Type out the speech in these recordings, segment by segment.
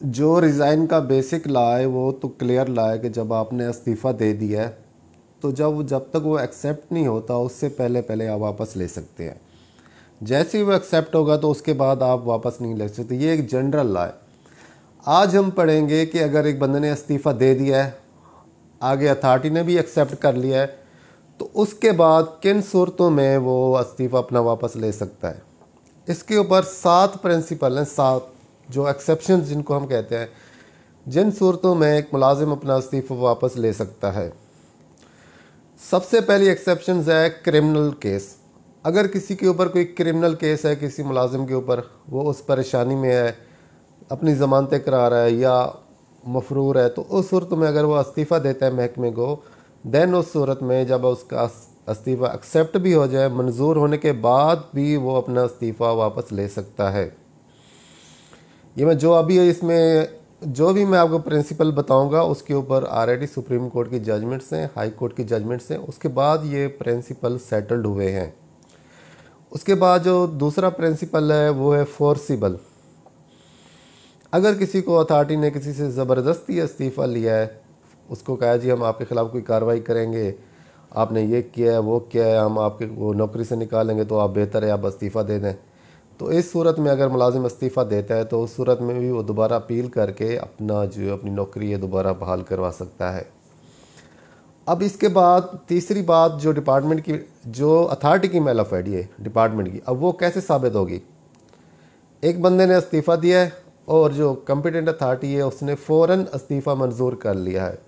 जो रिज़ाइन का basic law है वो तो क्लियर लॉ है कि जब आपने इस्तीफ़ा दे दिया है तो जब तक वो एक्सेप्ट नहीं होता उससे पहले पहले आप वापस ले सकते हैं। जैसे ही वो एक्सेप्ट होगा तो उसके बाद आप वापस नहीं ले सकते। ये एक जनरल लॉ है। आज हम पढ़ेंगे कि अगर एक बंदे ने इस्तीफ़ा दे दिया है, आगे अथॉरिटी ने भी एक्सेप्ट कर लिया है, तो उसके बाद किन सूरतों में वो इस्तीफ़ा अपना वापस ले सकता है। इसके ऊपर 7 प्रिंसिपल हैं, 7 जो एक्सेप्शन जिनको हम कहते हैं, जिन सूरतों में एक मुलाजिम अपना इस्तीफ़ा वापस ले सकता है। सबसे पहली एक्सेप्शन है क्रिमिनल केस। अगर किसी के ऊपर कोई क्रिमिनल केस है, किसी मुलाजिम के ऊपर, वो उस परेशानी में है, अपनी ज़मानतें करा रहा है या मफरूर है, तो उस सूरत में अगर वो इस्तीफ़ा देता है महकमे को, दैन उस सूरत में जब उसका इस्तीफ़ा एक्सेप्ट भी हो जाए, मंजूर होने के बाद भी वो अपना इस्तीफ़ा वापस ले सकता है। ये मैं जो अभी इसमें जो भी मैं आपको प्रिंसिपल बताऊंगा उसके ऊपर ऑलरेडी सुप्रीम कोर्ट की जजमेंट्स हैं, हाई कोर्ट की जजमेंट्स हैं, उसके बाद ये प्रिंसिपल सेटल्ड हुए हैं। उसके बाद जो दूसरा प्रिंसिपल है वो है फोर्सिबल। अगर किसी को अथॉरिटी ने किसी से ज़बरदस्ती इस्तीफ़ा लिया है, उसको कहा जी हम आपके ख़िलाफ़ कोई कार्रवाई करेंगे, आपने ये किया है वो किया है, हम आपके वो नौकरी से निकालेंगे, तो आप बेहतर है आप इस्तीफ़ा दे दें। तो इस सूरत में अगर मुलाजिम इस्तीफ़ा देता है तो उस सूरत में भी वो दोबारा अपील करके अपनी नौकरी है दोबारा बहाल करवा सकता है। अब इसके बाद तीसरी बात, जो डिपार्टमेंट की, जो अथॉरिटी की मेलाफाइड है डिपार्टमेंट की, अब वो कैसे साबित होगी। एक बंदे ने इस्तीफ़ा दिया है और जो कम्पिटेंट अथॉरिटी है उसने फ़ौरन इस्तीफ़ा मंजूर कर लिया है,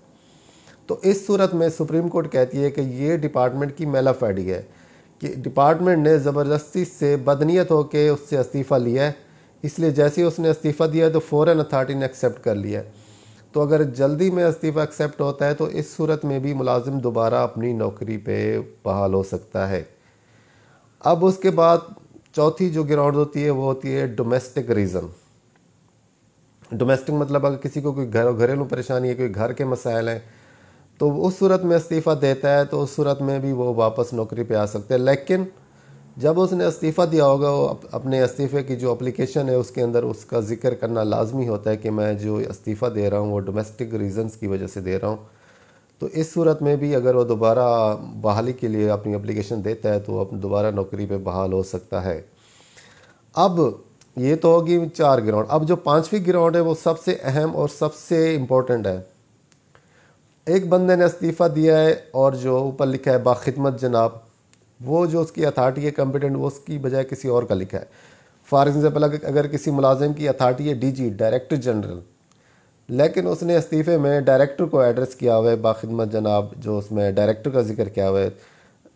तो इस सूरत में सुप्रीम कोर्ट कहती है कि ये डिपार्टमेंट की मेलाफाइडी है कि डिपार्टमेंट ने ज़बरदस्ती से बदनीयत होकर उससे इस्तीफ़ा लिया है, इसलिए जैसे ही उसने इस्तीफ़ा दिया तो फ़ौरन अथॉरिटी ने एक्सेप्ट कर लिया है। तो अगर जल्दी में इस्तीफ़ा एक्सेप्ट होता है तो इस सूरत में भी मुलाजिम दोबारा अपनी नौकरी पे बहाल हो सकता है। अब उसके बाद चौथी जो ग्राउंड होती है वो होती है डोमेस्टिक रीज़न। डोमेस्टिक मतलब अगर किसी को कोई घरेलू परेशानी है, कोई घर के मसाइल हैं, तो उस सूरत में इस्तीफ़ा देता है तो उस सूरत में भी वो वापस नौकरी पे आ सकते हैं। लेकिन जब उसने इस्तीफ़ा दिया होगा, वो अपने इस्तीफ़े की जो एप्लीकेशन है उसके अंदर उसका जिक्र करना लाजमी होता है कि मैं जो इस्तीफ़ा दे रहा हूँ वो डोमेस्टिक रीज़न्स की वजह से दे रहा हूँ। तो इस सूरत में भी अगर वो दोबारा बहाली के लिए अपनी एप्लीकेशन देता है तो वो दोबारा नौकरी पे बहाल हो सकता है। अब ये तो होगी 4 ग्राउंड। अब जो 5वीं ग्राउंड है वो सबसे अहम और सबसे इम्पोर्टेंट है। एक बंदे ने इस्तीफ़ा दिया है और जो ऊपर लिखा है बाखिदमत जनाब, वो जो उसकी अथॉरिटी है कम्पिटेंट, वो उसकी बजाय किसी और का लिखा है। फॉर एग्जाम्पल अगर किसी मुलाजिम की अथॉरिटी है डीजी, डायरेक्टर जनरल, लेकिन उसने इस्तीफ़े में डायरेक्टर को एड्रेस किया हुआ है बाखिदमत जनाब, जो उसमें डायरेक्टर का जिक्र किया हुआ है,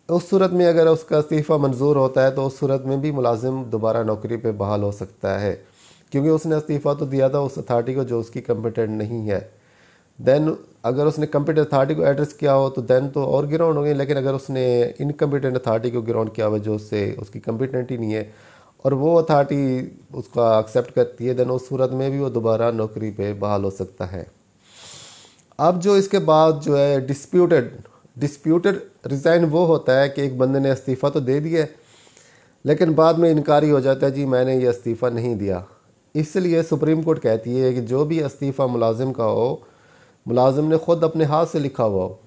उस सूरत में अगर उसका इस्तीफ़ा मंजूर होता है तो उस सूरत में भी मुलाजिम दोबारा नौकरी पे बहाल हो सकता है, क्योंकि उसने इस्तीफ़ा तो दिया था उस अथॉरिटी को जो उसकी कम्पिटेंट नहीं है। देन अगर उसने कम्पिटेंट अथॉरिटी को एड्रेस किया हो तो देन तो और ग्राउंड हो गए, लेकिन अगर उसने इनकम्पिटेंट अथॉरिटी को ग्राउंड किया हुआ जो उससे उसकी कम्पिटेंट ही नहीं है और वो अथॉरिटी उसका एक्सेप्ट करती है, देन उस सूरत में भी वो दोबारा नौकरी पे बहाल हो सकता है। अब जो इसके बाद जो है डिस्प्यूटेड रिज़ाइन वो होता है कि एक बंदे ने इस्तीफ़ा तो दे दिया लेकिन बाद में इनकारी हो जाता है, जी मैंने ये इस्तीफ़ा नहीं दिया। इसलिए सुप्रीम कोर्ट कहती है कि जो भी इस्तीफ़ा मुलाजिम का हो, मुलाजिम ने ख़ुद अपने हाथ से लिखा हुआ हो,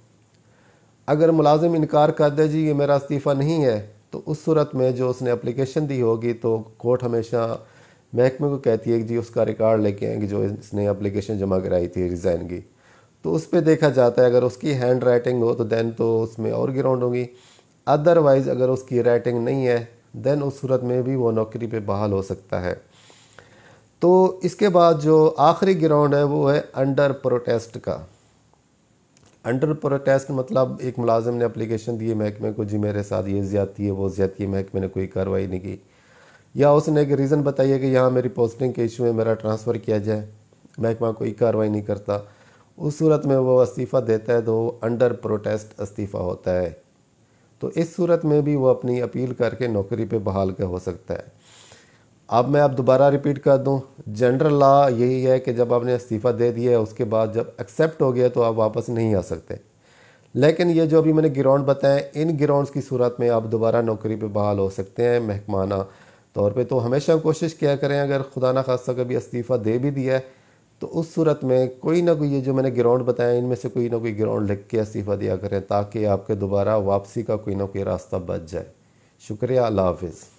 अगर मुलाजिम इनकार कर दे जी ये मेरा इस्तीफ़ा नहीं है, तो उस सूरत में जो उसने एप्लीकेशन दी होगी तो कोर्ट हमेशा महकमे को कहती है कि जी उसका रिकॉर्ड लेके आएंगे जो इसने एप्लीकेशन जमा कराई थी रिज़ाइन की, तो उस पर देखा जाता है। अगर उसकी हैंड राइटिंग हो तो दैन तो उसमें और ग्राउंड होगी, अदरवाइज़ अगर उसकी राइटिंग नहीं है दैन उस सूरत में भी वो नौकरी पे बहाल हो सकता है। तो इसके बाद जो आखिरी ग्राउंड है वो है अंडर प्रोटेस्ट का। अंडर प्रोटेस्ट मतलब एक मुलाजिम ने एप्लीकेशन दी है महकमे को, जी मेरे साथ ये ज़्यादती है वो ज़्यादती है, महकमे ने कोई कार्रवाई नहीं की, या उसने एक रीज़न बताई है कि यहाँ मेरी पोस्टिंग के इशू में मेरा ट्रांसफ़र किया जाए, महकमा कोई कार्रवाई नहीं करता, उस सूरत में वो इस्तीफ़ा देता है तो अंडर प्रोटेस्ट इस्तीफ़ा होता है। तो इस सूरत में भी वो अपनी अपील करके नौकरी पे बहाल का हो सकता है। अब मैं दोबारा रिपीट कर दूं, जनरल लॉ यही है कि जब आपने इस्तीफ़ा दे दिया है उसके बाद जब एक्सेप्ट हो गया तो आप वापस नहीं आ सकते। लेकिन ये जो अभी मैंने ग्राउंड बताए, इन ग्राउंड्स की सूरत में आप दोबारा नौकरी पे बहाल हो सकते हैं महकमाना तौर पे। तो हमेशा कोशिश किया करें, अगर खुदा ना खास्ता कभी इस्तीफ़ा दे भी दिया है तो उस सूरत में कोई ना कोई, ये जो मैंने ग्राउंड बताया इनमें से कोई ना कोई ग्राउंड लिख के इस्तीफ़ा दिया करें ताकि आपके दोबारा वापसी का कोई ना कोई रास्ता बच जाए। शुक्रिया, अल्लाह हाफिज़।